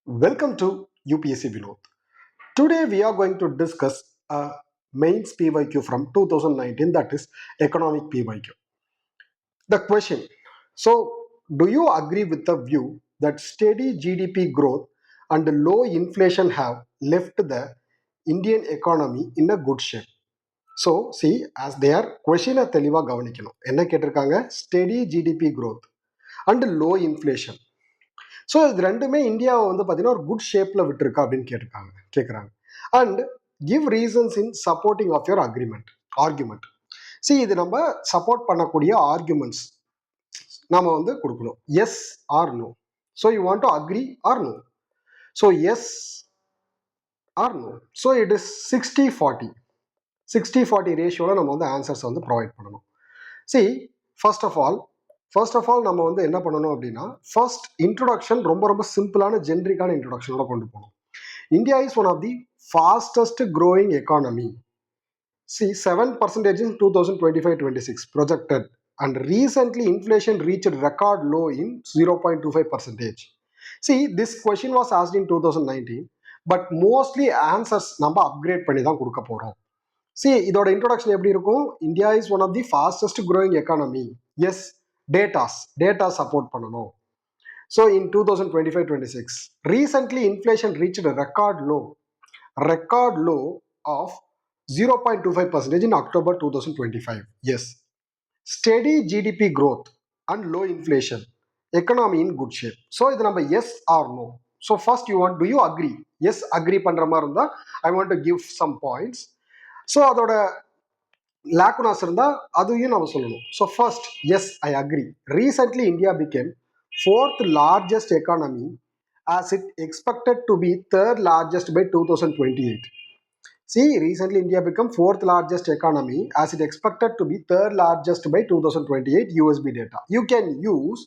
Welcome to UPSC Vinod. Today we are going to discuss a mains PYQ from 2019, that is economic PYQ. The question, so do you agree with the view that steady GDP growth and low inflation have left the Indian economy in a good shape? So see, as they are question தெளிவா கவனிக்கணும். என்ன கேட்டிருக்காங்க? Steady GDP growth and low inflation. So இது ரெண்டுமே இந்தியாவை வந்து பார்த்தீங்கன்னா ஒரு குட் ஷேப்பில் விட்டுருக்கா அப்படின்னு கேட்குறாங்க and give reasons in supporting of your argument. See இது நம்ம சப்போர்ட் பண்ணக்கூடிய ஆர்குமெண்ட்ஸ் நம்ம வந்து கொடுக்கணும். Yes or no. So you want to agree or no. So yes or no. So it is 60-40 ரேஷியோவில் நம்ம வந்து ஆன்சர்ஸ் வந்து ப்ரொவைட் பண்ணணும். சி ஃபர்ஸ்ட் ஆஃப் ஆல் நம்ம வந்து என்ன பண்ணணும் அப்படின்னா, ஃபர்ஸ்ட் இன்ட்ரோடக்ஷன் ரொம்ப சிம்பிளான ஜென்ரிக்கான இன்ட்ரோடக்ஷனோட கொண்டு போகணும். India is one of the fastest growing economy. See, 7% in 2025-26 projected, and recently inflation reached record low in 0.25%. See, this question was asked in 2019, but mostly answers நம்ம அப்கிரேட் பண்ணி தான் கொடுக்க போகிறோம். See, இதோட இன்ட்ரோடக்ஷன் எப்படி இருக்கும்? India is one of the fastest growing economy. Yes, data support பண்ணணும். So in 2025-26 recently inflation reached a record low of 0.25% in October 2025. Yes. Steady GDP growth and low inflation. Economy in good shape. So, இது நம்ம yes or no. So, first do you agree? Yes, agree பண்ற மாதிரி இருந்தா I want to give some points. So, அதோட லாக்குனாஸ் இருந்தா அதையும் நம்ம சொல்லணும். So, first, yes, I agree. Recently, India became fourth largest economy as it expected to be third largest by 2028. See, recently India became fourth largest economy as it expected to be third largest by 2028 USB data. You can use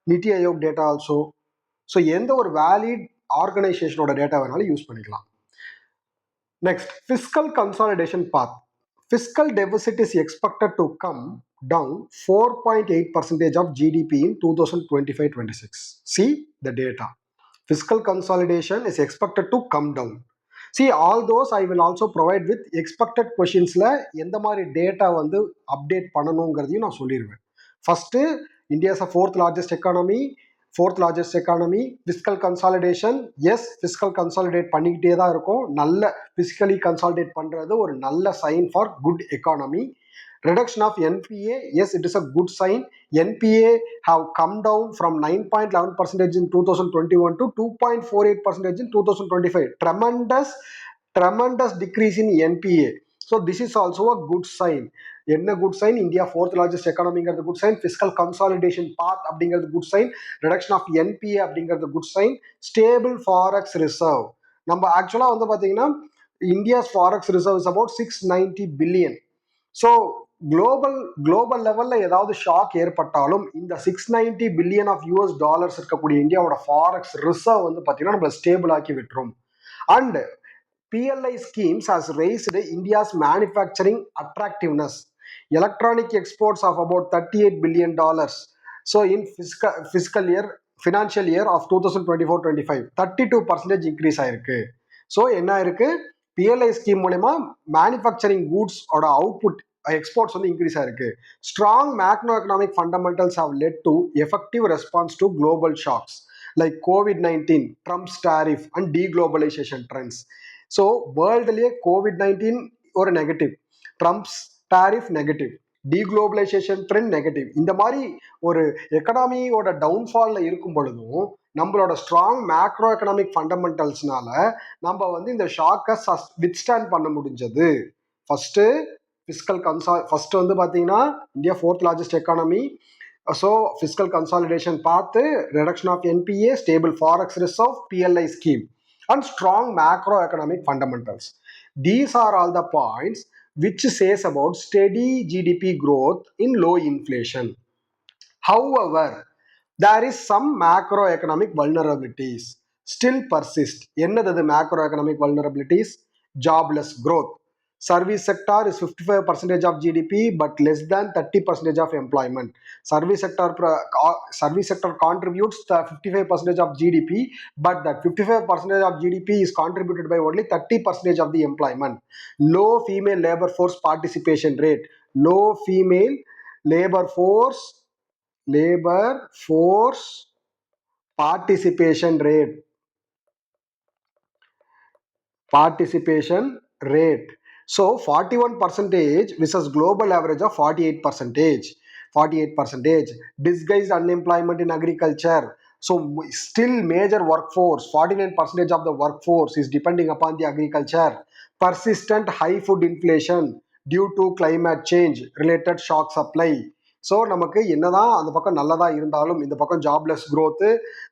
Niti Aayog data also. So, எந்த ஒரு valid organizationோட data வேணாலும் use பண்ணிக்கலாம். Next, fiscal consolidation path. Fiscal deficit is expected to come down 4.8% of GDP in 2025-26. See the data. Fiscal consolidation is expected to come down. See, all those I will also provide with expected questionsல எந்த மாதிரி data வந்து update பண்ணணுங்கிறதையும் நான் சொல்லிடுவேன். First, India is fourth largest economy. Fiscal consolidation, yes, fiscal consolidate பண்ணிக்கிட்டே தான் இருக்கும். நல்ல ஃபிஸ்கலி கன்சாலிடேட் பண்ணுறது ஒரு நல்ல sign for good economy. Reduction of NPA, yes, it is a good sign. NPA have come down from 9.11% in 2021 to 2.48% in 2025. Tremendous decrease in NPA. So this is also a good sign. என்ன good sign? India fourth largest எக்கானமிங்கிறது good sign. Fiscal consolidation path அப்படிங்கிறது good sign. Reduction of NPA அப்படிங்கிறது good sign. Stable forex reserve. நம்ம ஆக்சுவலாக வந்து பார்த்தீங்கன்னா India's forex reserve is about 690 billion. So global லெவலில் ஏதாவது ஷாக் ஏற்பட்டாலும் இந்த 690 பில்லியன் ஆஃப் யூஎஸ் டாலர்ஸ் இருக்கக்கூடிய இந்தியாவோட ஃபாரெக்ஸ் ரிசர்வ் வந்து பார்த்தீங்கன்னா நம்மளை ஸ்டேபிள் ஆக்கி விட்டுரும். And PLI schemes has raised India's manufacturing attractiveness. Electronic exports of about $38 billion. So in financial year of 2024-25, 32% increase ஆயிருக்கு. ஸோ என்ன ஆயிருக்கு? PLI ஸ்கீம் மூலமா மேனுஃபேக்சரிங் கூட்ஸ் ஓட அவுட்புட் எக்ஸ்போர்ட்ஸ் வந்து இன்க்ரீஸ் ஆயிருக்கு. Strong macro economic fundamentals have led to effective response to global shocks like COVID-19, Trump's tariff and deglobalisation trends. So வேர்ல்டுலேயே COVID-19 ஒரு negative, Trump's tariff negative, deglobalisation trend negative. இந்த மாதிரி ஒரு எக்கனாமியோட டவுன்ஃபாலில் இருக்கும் பொழுதும் நம்மளோட ஸ்ட்ராங் மேக்ரோ எக்கனாமிக் ஃபண்டமெண்டல்ஸ்னால நம்ம வந்து இந்த ஷாக்கை வித்ஸ்டாண்ட் பண்ண முடிஞ்சது. ஃபர்ஸ்ட் வந்து பார்த்தீங்கன்னா India fourth largest economy. So fiscal consolidation பார்த்து, reduction of NPA, stable forex reserve, PLI scheme and strong macroeconomic fundamentals. These are all the points which says about steady GDP growth in low inflation. However, there is some macroeconomic vulnerabilities still persist. என்னது macroeconomic vulnerabilities? Jobless growth, Service sector is 55% of GDP, but less than 30% of employment. Service sector contributes the 55% of GDP, but that 55% of GDP is contributed by only 30% of the employment. Low female labor force participation rate. Low female labor force participation rate. So 41 percentage versus global average of 48 percentage. 48 percentage. Disguised unemployment in agriculture. So still major workforce, 49 percentage of the workforce is depending upon the agriculture. Persistent high food inflation due to climate change related shock supply. So நமக்கு என்னதான் அந்த பக்கம் நல்லதா இருந்தாலும் இந்த பக்கம் jobless growth,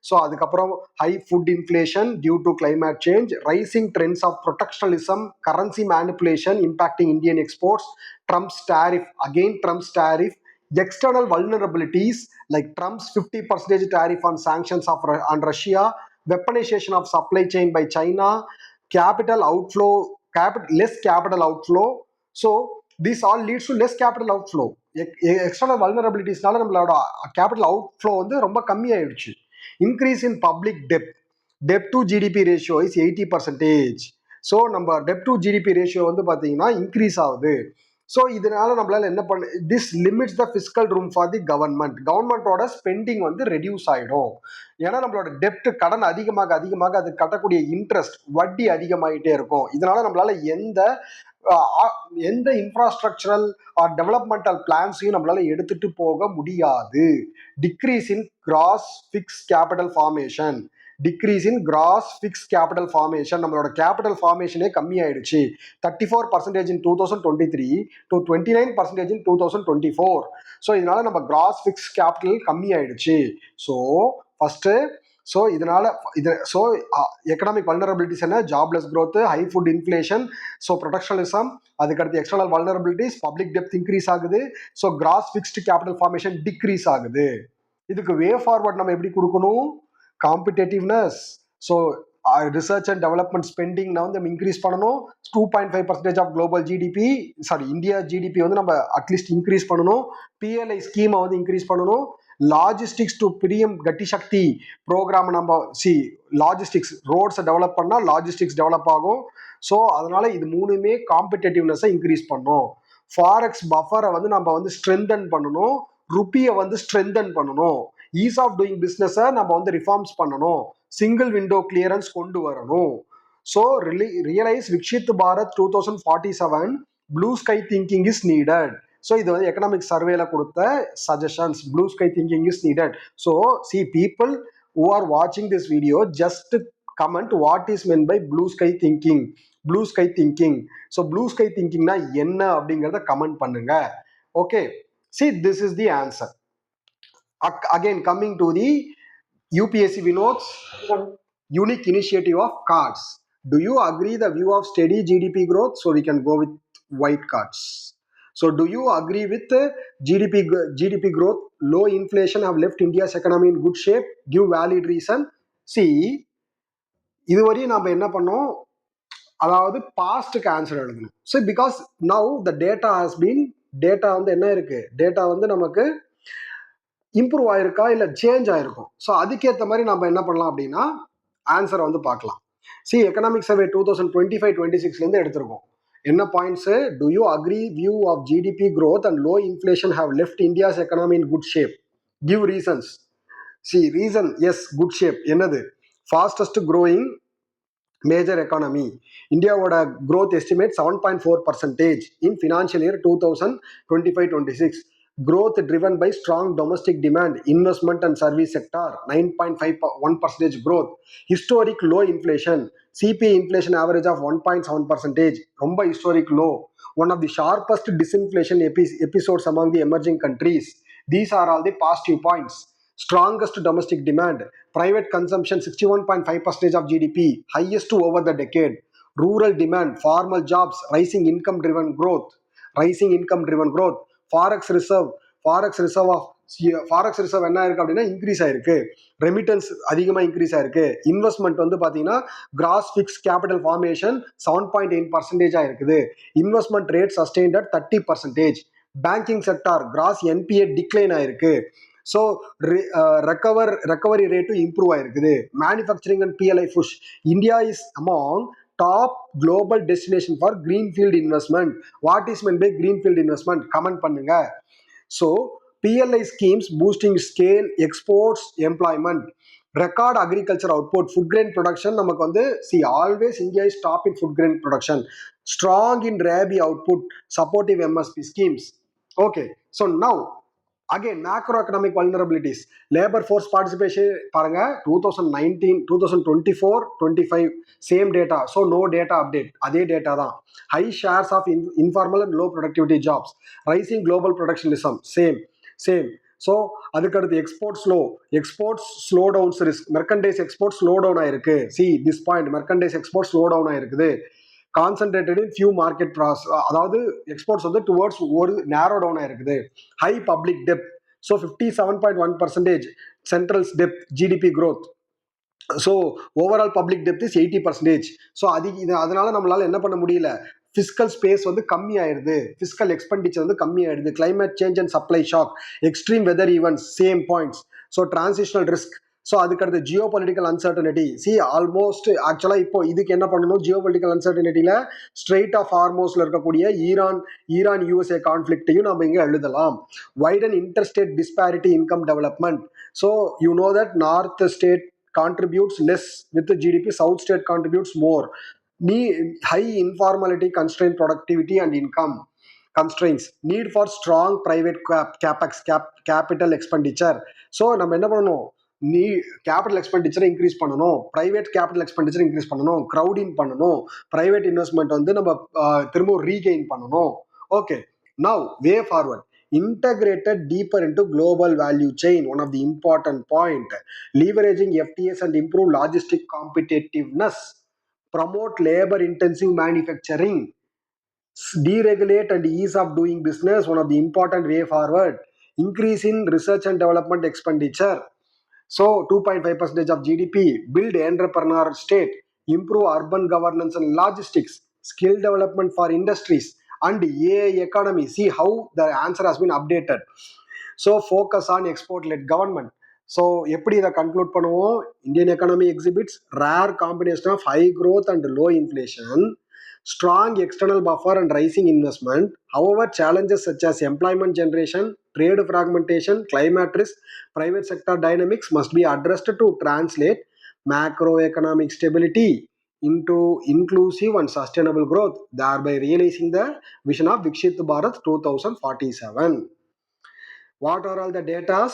so அதுக்கப்புறம் high food inflation due to climate change, rising trends of protectionism, currency manipulation impacting Indian exports, Trump's tariff, external vulnerabilities like Trump's 50% tariff on sanctions on Russia, weaponization of supply chain by China, less capital outflow. So this all leads to less capital outflow. External வல்னரபிலிட்டிஸ்னால நம்மளோட capital outflow வந்து ரொம்ப கம்மியாயிடுச்சு. Increase in public டெப்ட் to GDP ratio is 80%. So நம்ம டெப்ட் to GDP ratio வந்து பார்த்தீங்கன்னா இன்க்ரீஸ் ஆகுது. ஸோ இதனால நம்மளால என்ன பண்ண, this limits the fiscal room for the கவர்மெண்டோட ஸ்பெண்டிங் வந்து ரெடியூஸ் ஆகிடும். ஏன்னா நம்மளோட டெப்ட் கடன் அதிகமாக அது கட்டக்கூடிய இன்ட்ரெஸ்ட் வட்டி அதிகமாகிட்டே இருக்கும். இதனால நம்மளால எந்த இன்ஃப்ராஸ்ட்ரக்சரல் ஆர் டெவலப்மெண்டல் பிளான்ஸையும் நம்மளால எடுத்துட்டு போக முடியாது. Decrease in cross fix capital formation. நம்மளோட கேபிட்டல் ஃபார்மேஷனே கம்மியாயிடுச்சு. 34% in 2023 to 29% in 2024. ஸோ இதனால நம்ம கிராஸ் ஃபிக்ஸ் கேபிட்டல் கம்மியாயிடுச்சு. ஸோ இதனால எக்கனாமிக் வல்னரபிலிட்டிஸ் என்ன, jobless growth, high food inflation, so protectionism, அதுக்கடுத்து எக்ஸ்டர்னல் வல்னரபிலிட்டிஸ், பப்ளிக் டெப்த் இன்க்ரீஸ் ஆகுது, so gross fixed capital formation decrease ஆகுது. இதுக்கு வே ஃபார்வர்ட் நம்ம எப்படி கொடுக்கணும், competitiveness. So research and development spending வந்து நம்ம இன்க்ரீஸ் பண்ணணும். 2.5% of global GDP, India GDP வந்து நம்ம அட்லீஸ்ட் இன்க்ரீஸ் பண்ணணும். பிஎல்ஐ ஸ்கீமை வந்து இன்க்ரீஸ் பண்ணணும். லாஜிஸ்டிக்ஸ் டு பிரியம் கட்டி சக்தி ப்ரோக்ராம் நம்ம லாஜிஸ்டிக்ஸ் ரோட்ஸை டெவலப் பண்ணால் லாஜிஸ்டிக்ஸ் டெவலப் ஆகும். ஸோ அதனால இது மூணுமே காம்படிட்டிவ்னஸை இன்க்ரீஸ் பண்ணும். ஃபாரெக்ஸ் பஃபரை வந்து நம்ம வந்து ஸ்ட்ரென்தன் பண்ணணும். ருப்பியை வந்து ஸ்ட்ரென்தன் பண்ணணும். ஈஸ் ஆஃப் டூயிங் பிஸ்னஸை நம்ம வந்து ரிஃபார்ம்ஸ் பண்ணணும். சிங்கிள் விண்டோ கிளியரன்ஸ் கொண்டு வரணும். So realise Viksit Bharat 2047 blue sky thinking is needed. So இது வந்து எக்கனாமிக் சர்வேல கொடுத்த suggestions. Blue sky thinking is needed. So people who are watching this video, just comment what is meant by blue sky thinking. So blue sky thinking na என்ன அப்படிங்கறத comment பண்ணுங்க. Okay, this is the answer. Again, coming to the UPSC Vinod's unique initiative of cards. Do you agree the view of steady GDP growth? So we can go with white cards. So do you agree with GDP growth? Low inflation have left India's economy in good shape. Give valid reason. இதுவரையும் நம்ம என்ன பண்ணோம், அதாவது பாஸ்ட்டுக்கு answer எழுதணும். So because now the data வந்து என்ன இருக்கு, data வந்து நமக்கு இம்ப்ரூவ் ஆயிருக்கா இல்லை சேஞ்ச் ஆயிருக்கும். ஸோ அதுக்கேற்ற மாதிரி நம்ம என்ன பண்ணலாம் அப்படின்னா ஆன்சரை வந்து பார்க்கலாம். எக்கனாமிக் சர்வே 2025-26 எடுத்திருக்கோம். என்ன points, do you agree view of GDP growth and low inflation have left India's economy in good shape. Give reasons. Reason yes, good shape. என்னது, ஃபாஸ்டஸ்ட் growing major economy. இந்தியாவோட growth estimate 7.4% in financial year 2025-26. Growth driven by strong domestic demand, investment and service sector, 9.51% growth. Historic low inflation, CPI inflation average of 1.7%, ரொம்ப historic low. One of the sharpest disinflation episodes among the emerging countries. These are all the positive points. Strongest domestic demand, private consumption 61.5% of GDP, highest over the decade. Rural demand, formal jobs, rising income driven growth. Forex reserve of forex reserve என்ன இருக்கு அப்படின்னா increase ஆயிருக்கு, remittance அதிகமாக increase ஆயிருக்கு, investment வந்து பார்த்தீங்கன்னா cross fix capital formation 7.8% இருக்குது, investment rate sustained at 30%, banking sector gross NPA decline ஆயிருக்கு, ஸோ ரெக்கவரி ரேட்டும் இம்ப்ரூவ் ஆயிருக்குது, manufacturing and PLI push, India is among top global destination for greenfield investment. What is meant by greenfield investment? Comment பண்ணுங்க. So PLI schemes boosting scale, exports, employment, record agriculture output, food grain production. நமக்கு வந்து see always India is top in food grain production, strong in rabi output, supportive MSP schemes. Okay, so now again macroeconomic vulnerabilities, labor force participation பாருங்க 2019 2024 25 same data, so no data update, அதே data தான். High shares of informal and low productivity jobs, rising global protectionism, same. So அதுக்கடுத்து exports slow downs risk, merchandise export slow down ஆயிருக்கு. See this point, merchandise export slow down ஆயிருக்குது, concentrated in few market ப்ராஸ், அதாவது எக்ஸ்போர்ட்ஸ் வந்து towards ஒரு narrow down ஆயிருக்குது. High public டெப்த், ஸோ 57.1% சென்ட்ரல்ஸ் டெப்த் GDP growth. So overall public டெப்த் இஸ் 80%. ஸோ அதனால நம்மளால என்ன பண்ண முடியல, ஃபிஸ்கல் ஸ்பேஸ் வந்து கம்மி ஆயிடுது, ஃபிஸ்கல் எக்ஸ்பெண்டிச்சர் வந்து கம்மி ஆயிடுது, climate change and supply shock, extreme weather events, same points. So transitional risk, so அதுக்கடுத்து geo political uncertainty. See almost ஆக்சுவலாக இப்போ இதுக்கு என்ன பண்ணணும், ஜியோ பொலிட்டிக்கல் அன்சர்டனிட்டியில் ஸ்ட்ரெயிட் ஆஃப் ஹார்மோஸ்ல இருக்கக்கூடிய ஈரான் யூஎஸ்ஏ கான்ஃபிளிக்டையும் நம்ம இங்கே எழுதலாம். Widen interstate disparity income development. So you know that north state contributes less with the GDP, south state contributes more. High informality constraint productivity and income constraints, need for strong private capex capital expenditure. So நம்ம என்ன பண்ணணும், capital எக்ஸ்பெண்டிச்சரை increase பண்ணணும், private capital expenditure increase பண்ணணும், crowding பண்ணணும், private investment வந்து நம்ம திரும்ப regain பண்ணணும். Okay, now way forward, integrated deeper into global value chain, one of the important point, leveraging FTAs and improve logistic competitiveness, promote labor intensive manufacturing, deregulate and ease of doing business, one of the important way forward, increase in research and development expenditure, so 2.5% of GDP, build entrepreneurial state, improve urban governance and logistics, skill development for industries and AI economy. See how the answer has been updated. So focus on export-led government. So எப்படி இதை conclude பண்ணுவோம், Indian economy exhibits rare combination of high growth and low inflation, strong external buffer and rising investment. However, challenges such as employment generation, trade fragmentation, climate risk, private sector dynamics must be addressed to translate macroeconomic stability into inclusive and sustainable growth, thereby realizing the vision of Vikshit Bharat 2047. What are all the datas?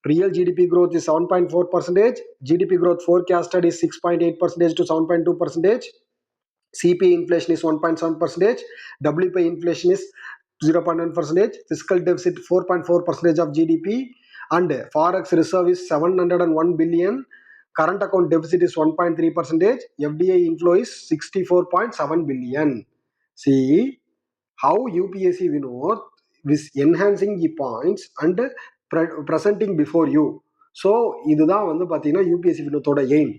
Real GDP growth is 7.4%, GDP growth forecasted is 6.8% to 7.2%, CPI inflation is 1.7%, WPI inflation is 0.1%, fiscal deficit 4.4% of GDP, and forex reserve is 701 billion, current account deficit is 1.3%, FDI inflow is 64.7 billion. See how UPSC Vinod is enhancing the points and presenting before you. So இதுதான் வந்து பார்த்தீங்கன்னா UPSC வினோத்தோட aim.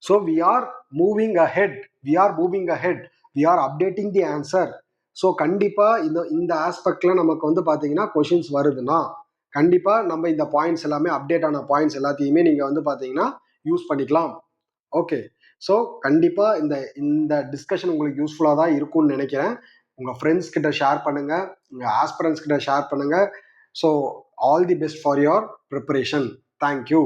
So we are moving ahead, we are updating the answer. So கண்டிப்பாக இந்த ஆஸ்பெக்டில் நமக்கு வந்து பார்த்தீங்கன்னா questions வருதுன்னா கண்டிப்பாக நம்ம இந்த பாயிண்ட்ஸ் எல்லாமே அப்டேட் ஆன பாயிண்ட்ஸ் எல்லாத்தையுமே நீங்கள் வந்து பார்த்தீங்கன்னா யூஸ் பண்ணிக்கலாம். ஓகே, ஸோ கண்டிப்பாக இந்த டிஸ்கஷன் உங்களுக்கு யூஸ்ஃபுல்லாக தான் இருக்கும்னு நினைக்கிறேன். உங்கள் ஃப்ரெண்ட்ஸ் கிட்ட ஷேர் பண்ணுங்கள், உங்கள் ஆஸ்பிரன்ஸ் கிட்ட ஷேர் பண்ணுங்கள். So all the best for your preparation. Thank you.